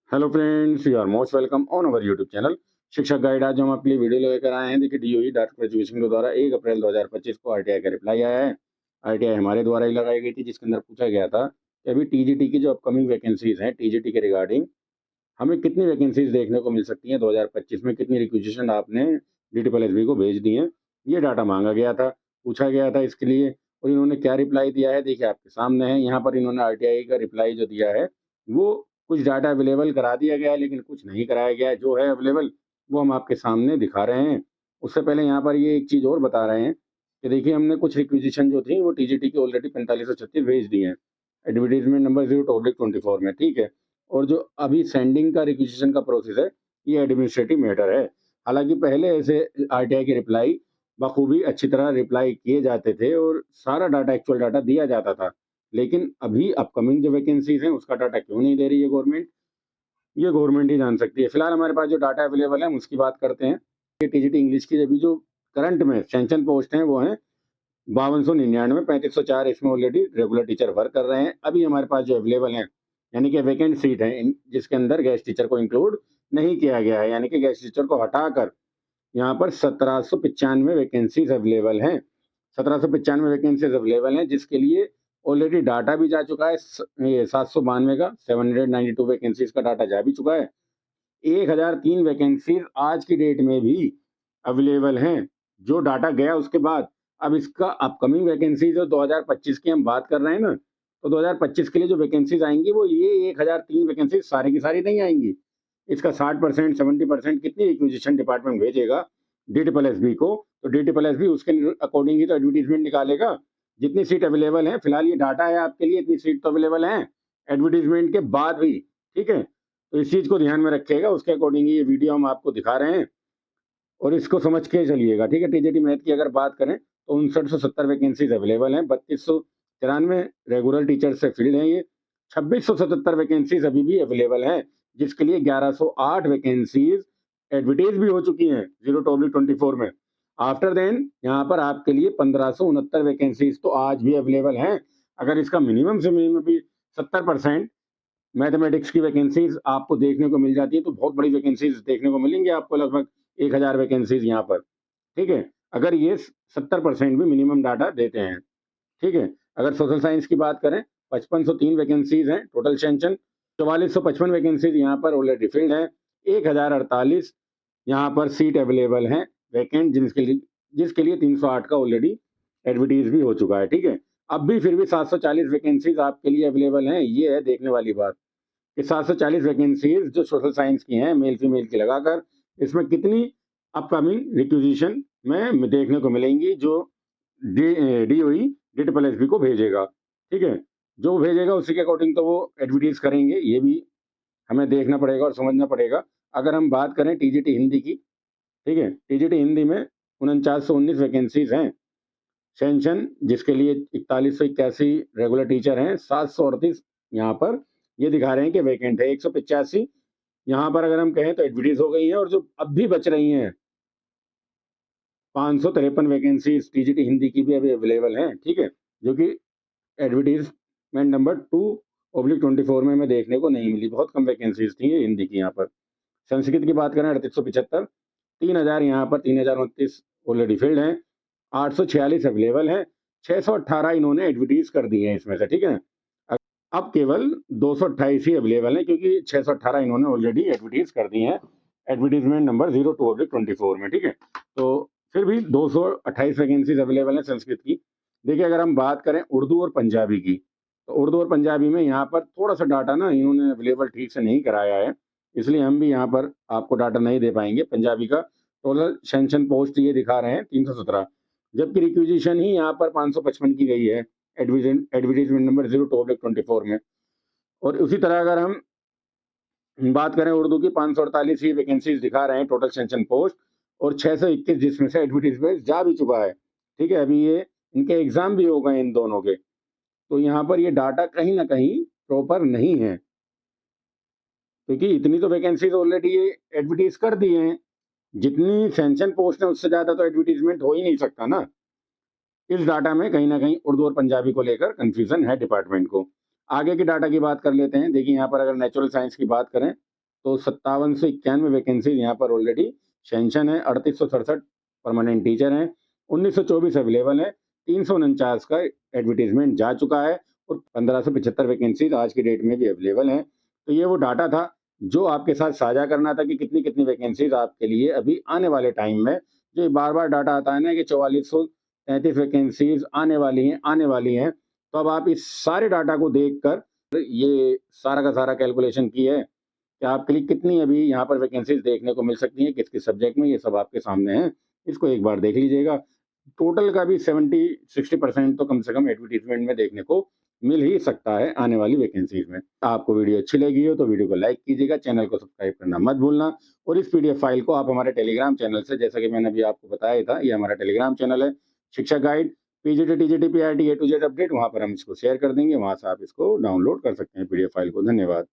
Hello friends, you are most welcome on our YouTube channel Shikshak guide. आज हम आपके लिए वीडियो लेकर आए हैं। देखिए, डीओई डायरेक्टर एजुकेशन के द्वारा 1 अप्रैल 2025 को आरटीआई का रिप्लाई आया है। आरटीआई हमारे द्वारा ही लगाई गई थी, जिसके अंदर पूछा गया था कि अभी टीजीटी की जो अपकमिंग वैकेंसीज हैं, टीजीटी के रिगार्डिंग हमें कितनी वैकेंसीज देखने को मिल सकती हैं 2025 में, कितनी रिक्वेजिशन आपने डीटीपीएलएसबी को भेज दी हैं। ये डाटा मांगा गया था, पूछा गया था इसके लिए। और इन्होंने क्या रिप्लाई दिया है, देखिए आपके सामने है। यहाँ पर इन्होंने आरटीआई का रिप्लाई जो दिया है, वो कुछ डाटा अवेलेबल करा दिया गया है, लेकिन कुछ नहीं कराया गया है। जो है अवेलेबल, वो हम आपके सामने दिखा रहे हैं। उससे पहले यहाँ पर ये एक चीज़ और बता रहे हैं कि देखिए, हमने कुछ रिक्वेजिशन जो थी वो टीजीटी की ऑलरेडी 4536 भेज दी हैं, एडवर्टीजमेंट नंबर 0/24 में, ठीक है। और जो अभी सेंडिंग का रिक्वेजिशन का प्रोसेस है, ये एडमिनिस्ट्रेटिव मैटर है। हालांकि पहले ऐसे आरटीआई के रिप्लाई बखूबी अच्छी तरह रिप्लाई किए जाते थे और सारा डाटा, एक्चुअल डाटा दिया जाता था। लेकिन अभी अपकमिंग जो वैकेंसीज हैं, उसका डाटा क्यों नहीं दे रही है गवर्नमेंट, ये गवर्नमेंट ही जान सकती है। फिलहाल हमारे पास जो डाटा अवेलेबल है, हम उसकी बात करते हैं। टीजीटी इंग्लिश की अभी जो करंट में सैंक्शन पोस्ट हैं, वो हैं 5299, 3504। इसमें ऑलरेडी रेगुलर टीचर वर्क कर रहे हैं। अभी हमारे पास जो अवेलेबल हैं, यानी कि वैकेंट सीट है, जिसके अंदर गेस्ट टीचर को इंक्लूड नहीं किया गया है, यानी कि गेस्ट टीचर को हटाकर यहाँ पर 1795 वैकेंसीज अवेलेबल हैं। 1795 वैकेंसीज अवेलेबल हैं, जिसके लिए ऑलरेडी डाटा भी जा चुका है। 792 का 792 वैकेंसीज का डाटा जा भी चुका है। 1003 वैकेंसीज आज की डेट में भी अवेलेबल हैं, जो डाटा गया उसके बाद। अब इसका अपकमिंग वैकेंसीज जो 2025 की हम बात कर रहे हैं ना, तो 2025 के लिए जो वैकेंसीज आएंगी, वो ये 1003 वैकेंसीज सारी की सारी नहीं आएंगी। इसका 60%, 70% कितनी रिक्वेजिशन डिपार्टमेंट भेजेगा डीटीपीएलएसबी को, तो डीटीपीएलएसबी उसके अकॉर्डिंग ही तो एडवर्टीजमेंट निकालेगा। जितनी सीट अवेलेबल है, फिलहाल ये डाटा है आपके लिए, इतनी सीट तो अवेलेबल है एडवर्टीजमेंट के बाद भी, ठीक है। तो इस चीज़ को ध्यान में रखिएगा, उसके अकॉर्डिंग ये वीडियो हम आपको दिखा रहे हैं और इसको समझ के चलिएगा, ठीक है। टीजीटी मैथ की अगर बात करें तो 5970 वैकेंसीज अवेलेबल हैं, 3293 रेगुलर टीचर से फील्ड हैं ये। 2677 वैकेंसीज अभी भी अवेलेबल हैं, जिसके लिए 1108 वैकेंसीज एडवर्टाइज भी हो चुकी हैं 0/24 में। आफ्टर देन यहाँ पर आपके लिए 1569 वैकेंसीज तो आज भी अवेलेबल हैं। अगर इसका मिनिमम से मिनिमम भी 70% मैथमेटिक्स की वैकेंसीज आपको देखने को मिल जाती है, तो बहुत बड़ी वैकेंसीज देखने को मिलेंगी आपको, लगभग 1000 वैकेंसीज यहाँ पर, ठीक है। अगर ये 70% भी मिनिमम डाटा देते हैं, ठीक है। अगर सोशल साइंस की बात करें, 5503 वैकेंसीज हैं टोटल सेंक्शन। 4455 वैकेंसीज यहाँ पर ऑलरेडी फिल्ड हैं। 1048 यहाँ पर सीट अवेलेबल हैं वैकेंट, जिसके लिए 308 का ऑलरेडी एडवर्टीज भी हो चुका है, ठीक है। अब भी फिर भी 740 वैकेंसीज आपके लिए अवेलेबल हैं। ये है देखने वाली बात कि 740 वैकेंसीज जो सोशल साइंस की हैं, मेल फीमेल की लगाकर, इसमें कितनी अपकमिंग रिक्वेजिशन में देखने को मिलेंगी, जो डीओई डीटीपीएलएसबी को भेजेगा, ठीक है। जो भेजेगा उसी के अकॉर्डिंग तो वो एडवर्टीज करेंगे, ये भी हमें देखना पड़ेगा और समझना पड़ेगा। अगर हम बात करें टीजीटी हिंदी की, ठीक है, टीजीटी हिंदी में 4919 वैकेंसीज हैं सेंशन, जिसके लिए 4181 रेगुलर टीचर हैं। 738 यहाँ पर ये दिखा रहे हैं कि वैकेंट है। 185 यहाँ पर अगर हम कहें तो एडवर्टीज हो गई है, और जो अब भी बच रही हैं 553 वैकेंसीज टीजीटी हिंदी की भी अभी अवेलेबल हैं, ठीक है, जो कि एडवर्टीजमेंट नंबर 2/24 में हमें देखने को नहीं मिली। बहुत कम वैकेंसीज थी ये हिंदी की। यहाँ पर संस्कृत की बात करें, 3875, 3000 यहाँ पर 3029 ऑलरेडी फिल्ड हैं, 846 अवेलेबल हैं, 618 इन्होंने एडवर्टीज कर दी है इसमें से, ठीक है। अब केवल 228 ही अवेलेबल हैं, क्योंकि 618 इन्होंने ऑलरेडी एडवर्टीज कर दी हैं एडवर्टीजमेंट नंबर 02/24 में, ठीक है। तो फिर भी 228 वैकेंसीज अवेलेबल हैं संस्कृत की। देखिए, अगर हम बात करें उर्दू और पंजाबी की, तो उर्दू और पंजाबी में यहाँ पर थोड़ा सा डाटा ना इन्होंने अवेलेबल ठीक से नहीं कराया है, इसलिए हम भी यहाँ पर आपको डाटा नहीं दे पाएंगे। पंजाबी का टोटल सेंक्शन पोस्ट ये दिखा रहे हैं 317, जबकि रिक्विजिशन ही यहाँ पर 555 की गई है एडवर्टीजमेंट नंबर 02/24 में। और उसी तरह अगर हम बात करें उर्दू की, 548 ही वैकेंसीज दिखा रहे हैं टोटल सेंक्शन पोस्ट, और 621 जिसमें से एडवर्टीजमेंट जा भी चुका है, ठीक है। अभी ये इनके एग्जाम भी हो गए इन दोनों के, तो यहाँ पर ये डाटा कहीं ना कहीं प्रॉपर नहीं है, क्योंकि इतनी तो वैकेंसीज ऑलरेडी ये एडवर्टीज कर दी हैं। जितनी सेंक्शन पोस्ट है, उससे ज्यादा तो एडवर्टीजमेंट हो ही नहीं सकता ना। इस डाटा में कहीं ना कहीं उर्दू और पंजाबी को लेकर कंफ्यूजन है डिपार्टमेंट को। आगे के डाटा की बात कर लेते हैं। देखिए, यहाँ पर अगर नेचुरल साइंस की बात करें, तो 57 से 91 वैकेंसी यहाँ पर ऑलरेडी सैंक्शन है। 3867 परमानेंट टीचर हैं, 1924 अवेलेबल है, 349 का एडवर्टीजमेंट जा चुका है और 1575 वैकेंसीज आज की डेट में भी अवेलेबल हैं। तो ये वो डाटा था जो आपके साथ साझा करना था कि कितनी कितनी वैकेंसीज आपके लिए अभी आने वाले टाइम में, जो बार बार डाटा आता है ना कि 4433 वैकेंसीज आने वाली हैं। तो अब आप इस सारे डाटा को देखकर ये सारा का सारा कैलकुलेशन की है कि आपके लिए कितनी अभी यहाँ पर वैकेंसीज देखने को मिल सकती हैं, किस किस सब्जेक्ट में, ये सब आपके सामने है। इसको एक बार देख लीजिएगा। टोटल का भी 70-60% तो कम से कम एडवर्टीजमेंट में देखने को मिल ही सकता है आने वाली वैकेंसीज में। आपको वीडियो अच्छी लगी हो तो वीडियो को लाइक कीजिएगा, चैनल को सब्सक्राइब करना मत भूलना और इस पीडीएफ फाइल को आप हमारे टेलीग्राम चैनल से, जैसा कि मैंने अभी आपको बताया था, ये हमारा टेलीग्राम चैनल है शिक्षा guide PGT TGT PRT A to Z update, वहां पर हम इसको शेयर कर देंगे, वहां से आप इसको डाउनलोड कर सकते हैं पीडीएफ फाइल को। धन्यवाद।